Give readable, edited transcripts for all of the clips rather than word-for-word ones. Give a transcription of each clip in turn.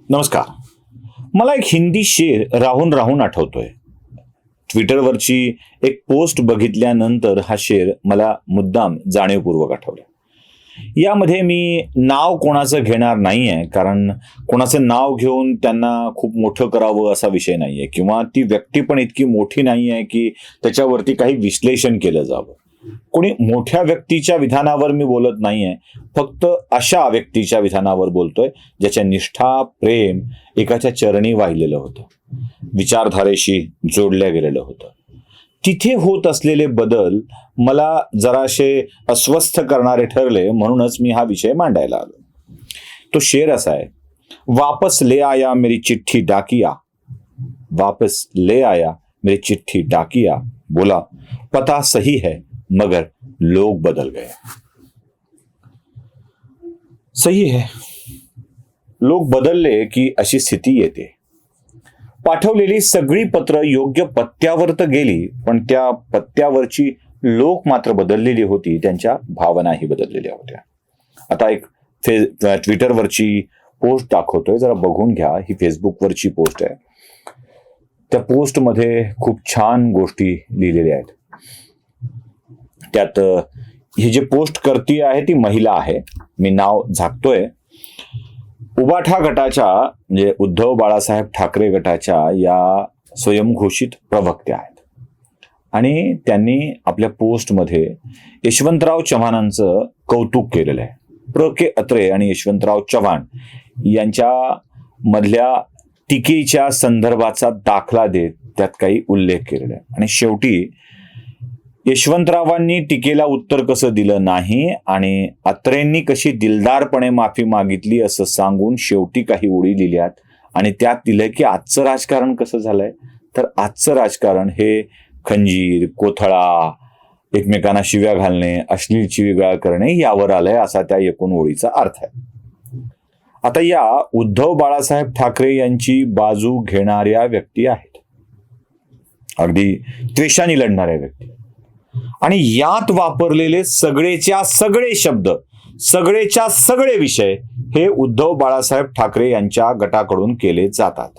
नमस्कार. मला एक हिंदी शेर राहून राहून आठवतोय. ट्विटरवरची एक पोस्ट बघितल्यानंतर हा शेर मला मुद्दाम जाणीवपूर्वक आठवला. यामध्ये मी नाव कोणाचं घेणार नाहीये, कारण कोणाचं नाव घेऊन त्यांना खूप मोठं करावं असा विषय नाहीये, किंवा ती व्यक्ती पण इतकी मोठी नाहीये की त्याच्यावरती काही विश्लेषण केलं जावं. कोणी मोठ्या व्यक्तीच्या विधानावर मी बोलत नाहीये, फक्त अशा व्यक्तीच्या विधानावर बोलतोय ज्याच्या निष्ठा प्रेम एकाच्या चरणी वाहिलेलं होतं, विचारधारेशी जोडल्या गेलेलं होतं. तिथे होत असलेले बदल मला जराशे अस्वस्थ करणारे ठरले, म्हणूनच मी हा विषय मांडायला आलो. तो शेर असा आहे, वापस ले आया मेरी चिट्ठी डाकिया, वापस ले आया मेरी चिट्ठी डाकिया, बोला पता सही है मगर लोग बदल गए. सही है, लोक बदलले की अशी स्थिती येते. पाठवलेली सगळी पत्र योग्य पत्त्यावर तर गेली, पण त्या पत्त्यावरची लोक मात्र बदललेली होती, त्यांच्या भावनाही बदललेल्या होत्या. आता एक ट्विटरवरची पोस्ट दाखवतोय, जरा बघून घ्या. ही फेसबुकवरची पोस्ट आहे. त्या पोस्टमध्ये खूप छान गोष्टी लिहिलेल्या आहेत. त्यात हे जे पोस्ट करती आहे ती महिला आहे. मी नाव झाकतोय. उबाठा गटाच्या म्हणजे उद्धव बाळासाहेब ठाकरे गटाच्या या स्वयंघोषित प्रवक्त्या आहेत, आणि त्यांनी आपल्या पोस्टमध्ये यशवंतराव चव्हाणांचं कौतुक केलेलं आहे. प्र के अत्रे आणि यशवंतराव चव्हाण यांच्या मधल्या टीकेच्या संदर्भाचा दाखला देत त्यात काही उल्लेख केलेला आहे. आणि शेवटी यशवंतरावांनी टीकेला उत्तर कसं दिलं नाही आणि अत्रेंनी कशी दिलदारपणे माफी मागितली असं सांगून शेवटी काही ओळी लिहिल्यात. आणि त्यात दिलंय की आजचं राजकारण कसं झालंय, तर आजचं राजकारण हे खंजीर, कोथळा, एकमेकांना शिव्या घालणे, अश्लील शिवीगाळ करणे यावर आलंय, असा त्या एकूण ओळीचा अर्थ आहे. आता या उद्धव बाळासाहेब ठाकरे यांची बाजू घेणाऱ्या व्यक्ती आहेत, अगदी द्वेषाने लढणाऱ्या व्यक्ती, आणि यात वापरलेले सगळेच्या सगळे शब्द, सगळेच्या सगळे विषय हे उद्धव बाळासाहेब ठाकरे यांच्या गटाकडून केले जातात.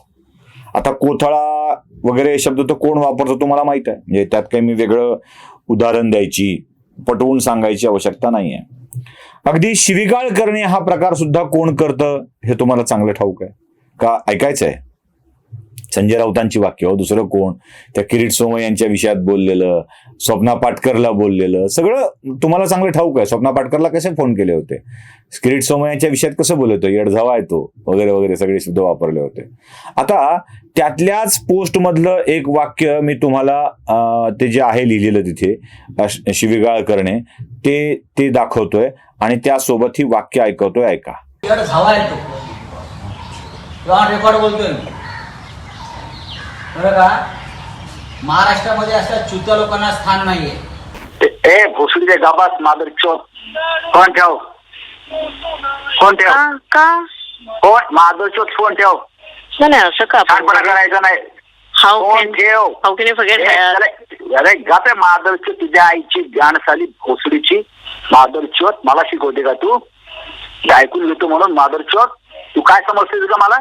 आता कोथळा वगैरे शब्द तर कोण वापरतो तुम्हाला माहित आहे, म्हणजे त्यात काही मी वेगळं उदाहरण द्यायची, पटवून सांगायची आवश्यकता नाहीये. अगदी शिवीगाळ करणे हा प्रकार सुद्धा कोण करतं हे तुम्हाला चांगलं ठाऊक आहे का? ऐकायचं आहे संजय राऊतांची वाक्य, हो दुसरं कोण, त्या किरीट सोमय्या यांच्या विषयात बोललेलं, स्वप्ना पाटकरला बोललेलं, सगळं तुम्हाला चांगलं ठाऊक आहे. स्वप्ना पाटकरला कसे फोन केले होते, किरीट सोमय्यांच्या विषयात कसं बोलतो, येडझावा आहे तो, वगैरे वगैरे सगळे शब्द वापरले होते. आता त्यातल्याच पोस्ट मधलं एक वाक्य मी तुम्हाला ते जे आहे लिहिलेलं तिथे शिवीगाळ करणे ते दाखवतोय, आणि त्यासोबत ही वाक्य ऐकवतोय. ऐका. रेकॉर्ड बोलतोय बरं का, महाराष्ट्रामध्ये अशा चुत्या लोकांना स्थान नाहीये. ए भोसडीचे गाबात मादर चोत फोन ठेव, फोन ठेव का फोन मादर चोत फोन ठेव. नाही असं का छानपणा करायचा नाही. फोन ठेव. How can you forget? अरे गाते मादर चोत, तुझ्या आईची गाण साली भोसडीची मादर चोत मला शिकवते का तू? ऐकून घेतो म्हणून मादर चोत. तू काय समजते तुझं? मला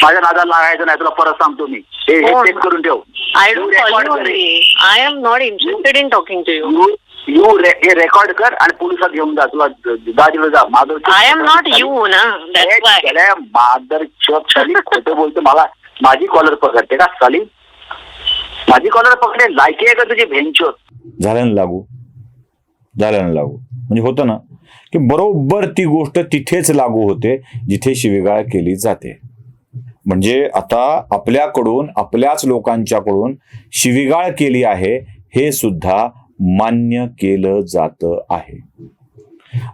माझ्या नादाला लागायचं नाही, तुला परत सांगतो मी. हे चेक करून ठेव. I am not interested in talking to you. You हे रेकॉर्ड कर आणि पोलिसात घेऊन जा. तुला दाजीला जा. मादर आय एम नॉट यू ना, दॅट्स व्हाय. मादर चोत साली खोटं बोलतो. मला माझी कॉलर पकडते का साली? माझी कॉलर पकडे लायकी आहे का तुझी भेंचोत? झालं ना लागू, झालं ना लागू. म्हणजे होतं ना की बरोबर ती गोष्ट तिथेच लागू होते जिथे शिवीगाळ केली जाते. म्हणजे आता आपल्याकडून, आपल्याच लोकांच्याकडून शिवीगाळ केली आहे हे सुद्धा मान्य केलं जात आहे.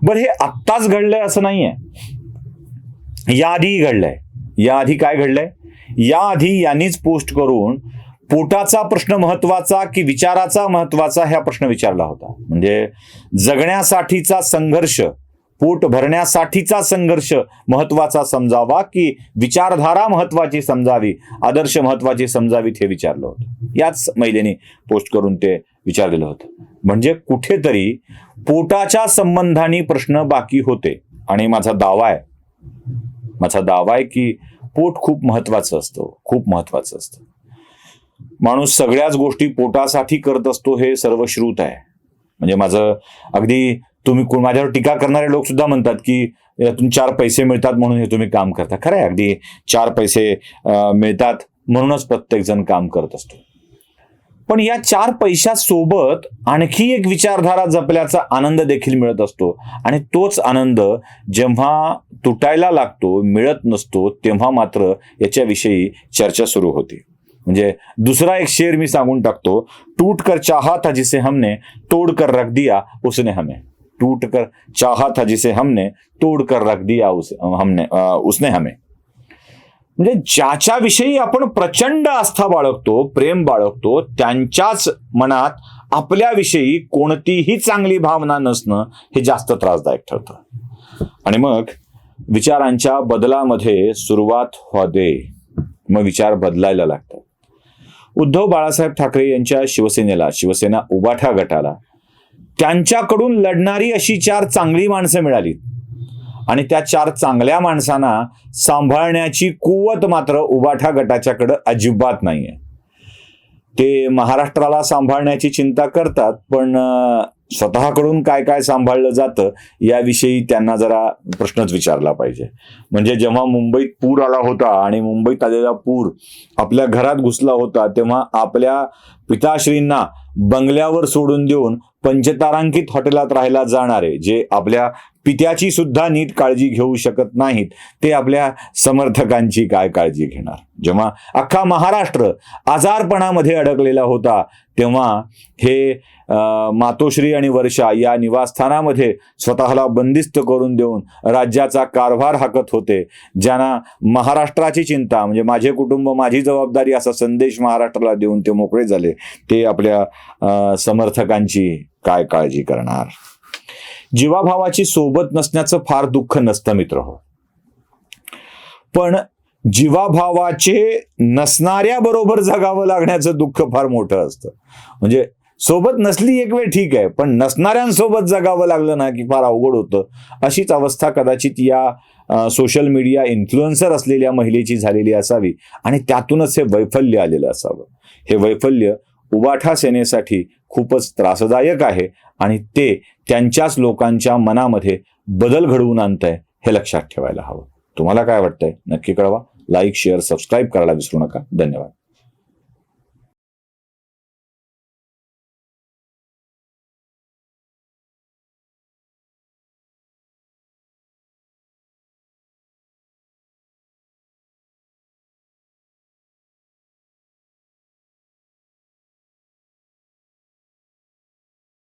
बरं, हे आत्ताच घडलंय असं नाहीये, याआधी घडलंय. याआधी काय घडलंय? याआधी यांनीच पोस्ट करून पोटाचा प्रश्न महत्वाचा की विचाराचा महत्वाचा हा प्रश्न विचारला होता. म्हणजे जगण्यासाठीचा संघर्ष, पोट भरण्यासाठीचा संघर्ष महत्वाचा समजावा की विचारधारा महत्वाची समजावी, आदर्श महत्वाची समजावीत, हे विचारलं होतं. याच महिलेने पोस्ट करून ते विचारलेलं होतं. म्हणजे कुठेतरी पोटाच्या संबंधाने प्रश्न बाकी होते. आणि माझा दावा आहे की पोट खूप महत्वाचं असतं, खूप महत्वाचं असतं. माणूस सगळ्याच गोष्टी पोटासाठी करत असतो हे सर्व श्रुत आहे. म्हणजे माझं अगदी तुम्ही माझ्यावर टीका करणारे लोक सुद्धा म्हणतात की यातून 4 पैसे मिळतात म्हणून हे तुम्ही काम करता. खरं आहे, अगदी 4 पैसे मिळतात म्हणूनच प्रत्येक जण काम करत असतो. पण या 4 पैशासोबत आणखी एक विचारधारा जपल्याचा आनंद देखील मिळत असतो. आणि तोच आनंद जेव्हा तुटायला लागतो, मिळत नसतो, तेव्हा मात्र याच्याविषयी चर्चा सुरू होते. म्हणजे दुसरा एक शेर मी सांगून टाकतो, टूट कर चाहा था जिसे हमने तोड कर रख दिया उसने हमें. टूट कर चाहा था जिसे हमने तोड कर रख दिया उसने हमें. म्हणजे ज्याच्याविषयी आपण प्रचंड आस्था बाळगतो, प्रेम बाळगतो, त्यांच्याच मनात आपल्याविषयी कोणतीही चांगली भावना नसणं हे जास्त त्रासदायक ठरतं. आणि मग विचारांच्या बदलामध्ये सुरुवात होते, मग विचार बदलायला लागतात. उद्धव बाळासाहेब ठाकरे यांच्या शिवसेनेला, शिवसेना उबाठा गटाला त्यांच्याकडून लढणारी अशी 4 चांगली माणसं मिळाली आणि त्या 4 चांगल्या माणसांना सांभाळण्याची कुवत मात्र उबाठा गटाच्याकडे अजिबात नाहीये. ते महाराष्ट्राला सांभाळण्याची चिंता करतात, पण स्वतःकडून काय काय सांभाळलं जातं याविषयी त्यांना जरा प्रश्नच विचारला पाहिजे. म्हणजे जेव्हा मुंबईत पूर आला होता आणि मुंबईत आलेला पूर आपल्या घरात घुसला होता, तेव्हा आपल्या पिताश्रींना बंगल्यावर सोडून देऊन पंचतारांकित हॉटेलात राहायला जाणारे, जे आपल्या पित्याची सुद्धा नीट काळजी घेऊ शकत नाहीत, ते आपल्या समर्थकांची काय काळजी घेणार. जेव्हा अख्खा महाराष्ट्र आजारपणामध्ये अडकलेला होता, तेव्हा हे मातोश्री आणि वर्षा या निवासस्थानामध्ये स्वतःला बंदिस्त करून देऊन राज्याचा कारभार हाकत होते. ज्यांना महाराष्ट्राची चिंता, म्हणजे माझे कुटुंब माझी जबाबदारी असा संदेश महाराष्ट्राला देऊन ते मोकळे झाले, ते आपल्या समर्थकांची काय काळजी करणार. जीवाभावाची सोबत नसण्याचं फार दुःख नसतं मित्रहो, पण जीवाभावाचे नसणाऱ्या बरोबर जगावं लागण्याचं दुःख फार मोठं असतं. म्हणजे सोबत नसली एक वेळ ठीक आहे, पण नसणाऱ्यांसोबत जगावं लागलं ना की फार अवघड होतं. अशीच अवस्था कदाचित या सोशल मीडिया इन्फ्लुएन्सर असलेल्या महिलेची झालेली असावी आणि त्यातूनच हे वैफल्य आलेलं असावं. हे वैफल्य उबाठा सेनेसाठी खूपच त्रासदायक आहे आणि ते त्यांच्याच लोकांच्या मनामध्ये बदल घडवून आणतंय हे लक्षात ठेवायला हवं. तुम्हाला काय वाटतंय नक्की कळवा. लाईक, शेअर, सबस्क्राईब करायला विसरू नका. धन्यवाद.